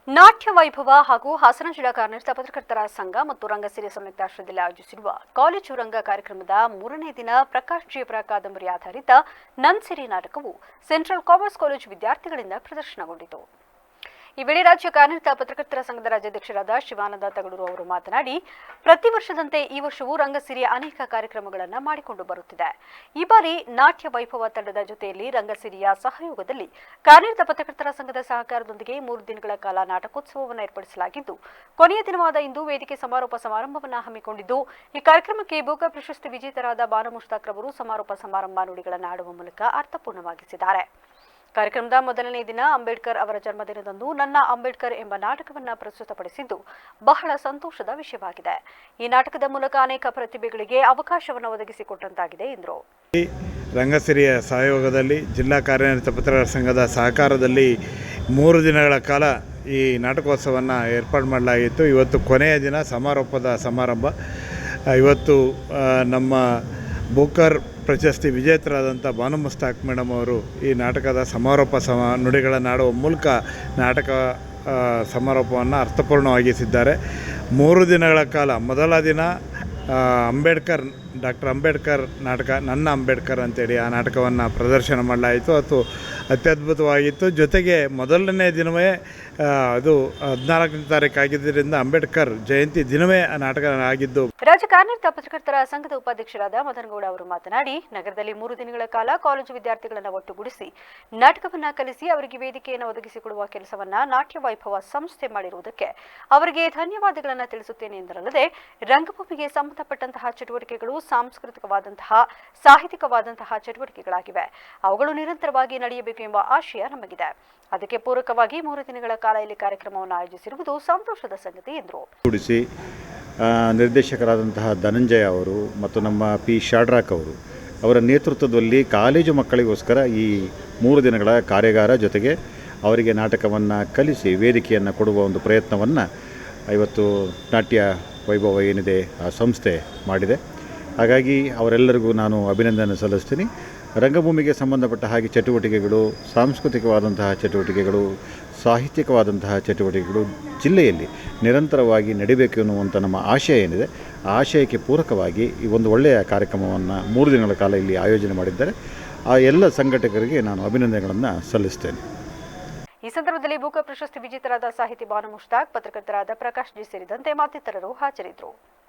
ನಾಟ್ಯ ವೈಭವ ಹಾಗೂ ಹಾಸನ ಜಿಲ್ಲಾ ಕಾರ್ಯನಿರತ ಪತ್ರಕರ್ತರ ಸಂಘ ಮತ್ತು ರಂಗಸಿರಿ ಸಂಯುಕ್ತಾಶ್ರಯದಲ್ಲಿ ಆಯೋಜಿಸಿರುವ ಕಾಲೇಜು ರಂಗ ಕಾರ್ಯಕ್ರಮದ 3ನೇ ದಿನ ಪ್ರಕಾಶ್ ಜೀವರ ಕಾದಂಬರಿ ಆಧಾರಿತ ನನ್ಸಿರಿ ನಾಟಕವು ಸೆಂಟ್ರಲ್ ಕಾಮರ್ಸ್ ಕಾಲೇಜು ವಿದ್ಯಾರ್ಥಿಗಳಿಂದ ಪ್ರದರ್ಶನಗೊಂಡಿತು. ಈ ವೇಳೆ ರಾಜ್ಯ ಕಾರ್ಯನಿರತ ಪತ್ರಕರ್ತರ ಸಂಘದ ರಾಜ್ಯಾಧ್ಯಕ್ಷರಾದ ಶಿವಾನಂದ ತಗಡೂರು ಅವರು ಮಾತನಾಡಿ, ಪ್ರತಿ ವರ್ಷದಂತೆ ಈ ವರ್ಷವೂ ರಂಗಸಿರಿಯ ಅನೇಕ ಕಾರ್ಯಕ್ರಮಗಳನ್ನು ಮಾಡಿಕೊಂಡು ಬರುತ್ತಿದೆ. ಈ ಬಾರಿ ನಾಟ್ಯ ವೈಭವ ತಂಡದ ಜೊತೆಯಲ್ಲಿ ರಂಗಸಿರಿಯ ಸಹಯೋಗದಲ್ಲಿ ಕಾರ್ಯನಿರತ ಪತ್ರಕರ್ತರ ಸಂಘದ ಸಹಕಾರದೊಂದಿಗೆ 3 ದಿನಗಳ ಕಾಲ ನಾಟಕೋತ್ಸವವನ್ನು ಏರ್ಪಡಿಸಲಾಗಿದ್ದು, ಕೊನೆಯ ದಿನವಾದ ಇಂದು ವೇದಿಕೆ ಸಮಾರೋಪ ಸಮಾರಂಭವನ್ನು ಹಮ್ಮಿಕೊಂಡಿದ್ದು, ಈ ಕಾರ್ಯಕ್ರಮಕ್ಕೆ ಬೂಕ ಪ್ರಶಸ್ತಿ ವಿಜೇತರಾದ ಬಾನು ಮುಷ್ತಾಕ್ ರವರು ಸಮಾರೋಪ ಸಮಾರಂಭ ನುಡಿಗಳನ್ನು ಆಡುವ ಮೂಲಕ ಅರ್ಥಪೂರ್ಣವಾಗಿಸಿದ್ದಾರೆ. ಕಾರ್ಯಕ್ರಮದ ಮೊದಲನೇ ದಿನ ಅಂಬೇಡ್ಕರ್ ಅವರ ಜನ್ಮದಿನದಂದು ನನ್ನ ಅಂಬೇಡ್ಕರ್ ಎಂಬ ನಾಟಕವನ್ನು ಪ್ರಸ್ತುತಪಡಿಸಿದ್ದು ಬಹಳ ಸಂತೋಷದ ವಿಷಯವಾಗಿದೆ. ಈ ನಾಟಕದ ಮೂಲಕ ಅನೇಕ ಪ್ರತಿಭೆಗಳಿಗೆ ಅವಕಾಶವನ್ನು ಒದಗಿಸಿಕೊಟ್ಟಂತಾಗಿದೆ ಎಂದರು. ರಂಗಸಿರಿಯ ಸಹಯೋಗದಲ್ಲಿ ಜಿಲ್ಲಾ ಕಾರ್ಯನಿರತ ಪತ್ರಕರ್ತರ ಸಂಘದ ಸಹಕಾರದಲ್ಲಿ 3 ದಿನಗಳ ಕಾಲ ಈ ನಾಟಕೋತ್ಸವವನ್ನು ಏರ್ಪಾಡು ಮಾಡಲಾಗಿತ್ತು. ಇವತ್ತು ಕೊನೆಯ ದಿನ ಸಮಾರೋಪದ ಸಮಾರಂಭ. ಇವತ್ತು ನಮ್ಮ ಬೂಕರ್ ಪ್ರಶಸ್ತಿ ವಿಜೇತರಾದಂಥ ಬಾನು ಮುಸ್ತಾಕ್ ಮೇಡಮ್ ಅವರು ಈ ನಾಟಕದ ಸಮಾರೋಪ ನುಡಿಗಳನ್ನು ಆಡುವ ಮೂಲಕ ನಾಟಕ ಸಮಾರೋಪವನ್ನು ಅರ್ಥಪೂರ್ಣವಾಗಿಸಿದ್ದಾರೆ. 3 ದಿನಗಳ ಕಾಲ ಮೊದಲ ದಿನ ಡಾಕ್ಟರ್ ಅಂಬೇಡ್ಕರ್ ನಾಟಕ ನನ್ನ ಅಂಬೇಡ್ಕರ್ ಅಂತೇಳಿ ಆ ನಾಟಕವನ್ನು ಪ್ರದರ್ಶನ ಮಾಡಲಾಯಿತು. ಅದು ಅತ್ಯದ್ಭುತವಾಗಿತ್ತು. ಜೊತೆಗೆ ಮೊದಲನೇ ದಿನವೇ ಅದು 14ನೇ ತಾರೀಕು ಆಗಿದ್ದರಿಂದ ಅಂಬೇಡ್ಕರ್ ಜಯಂತಿ ದಿನವೇ ಆ ನಾಟಕ ಆಗಿದ್ದು. ರಾಜ್ಯ ಕಾರ್ಯನಿರತ ಪತ್ರಕರ್ತರ ಸಂಘದ ಉಪಾಧ್ಯಕ್ಷರಾದ ಮದನಗೌಡ ಅವರು ಮಾತನಾಡಿ, ನಗರದಲ್ಲಿ 3 ದಿನಗಳ ಕಾಲ ಕಾಲೇಜು ವಿದ್ಯಾರ್ಥಿಗಳನ್ನು ಒಟ್ಟುಗೂಡಿಸಿ ನಾಟಕವನ್ನು ಕಲಿಸಿ ಅವರಿಗೆ ವೇದಿಕೆಯನ್ನು ಒದಗಿಸಿಕೊಡುವ ಕೆಲಸವನ್ನು ನಾಟ್ಯ ವೈಭವ ಸಂಸ್ಥೆ ಮಾಡಿರುವುದಕ್ಕೆ ಅವರಿಗೆ ಧನ್ಯವಾದಗಳನ್ನು ತಿಳಿಸುತ್ತೇನೆ ಎಂದರಲ್ಲದೆ, ರಂಗಭೂಮಿಗೆ ಸಂಬಂಧಪಟ್ಟಂತಹ ಚಟುವಟಿಕೆಗಳು ಸಾಂಸ್ಕೃತಿಕವಾದಂತಹ ಸಾಹಿತ್ಯಿಕವಾದಂತಹ ಚಟುವಟಿಕೆಗಳಾಗಿವೆ. ಅವುಗಳು ನಿರಂತರವಾಗಿ ನಡೆಯಬೇಕು ಎಂಬ ಆಶಯ ನಮಗಿದೆ. ಅದಕ್ಕೆ ಪೂರಕವಾಗಿ 3 ದಿನಗಳ ಕಾಲ ಇಲ್ಲಿ ಕಾರ್ಯಕ್ರಮವನ್ನು ಆಯೋಜಿಸಿರುವುದು ಸಂತೋಷದ ಸಂಗತಿ ಎಂದರು. ನಿರ್ದೇಶಕರಾದಂತಹ ಧನಂಜಯ ಅವರು ಮತ್ತು ನಮ್ಮ ಪಿ ಶಾಡ್ರಾಕ್ ಅವರು ಅವರ ನೇತೃತ್ವದಲ್ಲಿ ಕಾಲೇಜು ಮಕ್ಕಳಿಗೋಸ್ಕರ ಈ 3 ದಿನಗಳ ಕಾರ್ಯಾಗಾರ ಜೊತೆಗೆ ಅವರಿಗೆ ನಾಟಕವನ್ನು ಕಲಿಸಿ ವೇದಿಕೆಯನ್ನು ಕೊಡುವ ಒಂದು ಪ್ರಯತ್ನವನ್ನು ಇವತ್ತು ನಾಟ್ಯ ವೈಭವ ಏನಿದೆ ಆ ಸಂಸ್ಥೆ ಮಾಡಿದೆ. ಹಾಗಾಗಿ ಅವರೆಲ್ಲರಿಗೂ ನಾನು ಅಭಿನಂದನೆ ಸಲ್ಲಿಸ್ತೀನಿ. ರಂಗಭೂಮಿಗೆ ಸಂಬಂಧಪಟ್ಟ ಹಾಗೆ ಚಟುವಟಿಕೆಗಳು, ಸಾಂಸ್ಕೃತಿಕವಾದಂತಹ ಚಟುವಟಿಕೆಗಳು, ಸಾಹಿತ್ಯಿಕವಾದಂತಹ ಚಟುವಟಿಕೆಗಳು ಜಿಲ್ಲೆಯಲ್ಲಿ ನಿರಂತರವಾಗಿ ನಡಿಬೇಕು ಎನ್ನುವಂಥ ನಮ್ಮ ಆಶಯ ಏನಿದೆ ಆ ಆಶಯಕ್ಕೆ ಪೂರಕವಾಗಿ ಈ ಒಂದು ಒಳ್ಳೆಯ ಕಾರ್ಯಕ್ರಮವನ್ನು 3 ದಿನಗಳ ಕಾಲ ಇಲ್ಲಿ ಆಯೋಜನೆ ಮಾಡಿದ್ದಾರೆ. ಆ ಎಲ್ಲ ಸಂಘಟಕರಿಗೆ ನಾನು ಅಭಿನಂದನೆಗಳನ್ನು ಸಲ್ಲಿಸ್ತೇನೆ. ಈ ಸಂದರ್ಭದಲ್ಲಿ ಬೂಕ ಪ್ರಶಸ್ತಿ ವಿಜೇತರಾದ ಸಾಹಿತಿ ಬಾನು ಮುಷ್ತಾಕ್, ಪತ್ರಕರ್ತರಾದ ಪ್ರಕಾಶ್ ಜಿ ಸೇರಿದಂತೆ ಮತ್ತಿತರರು ಹಾಜರಿದ್ದರು.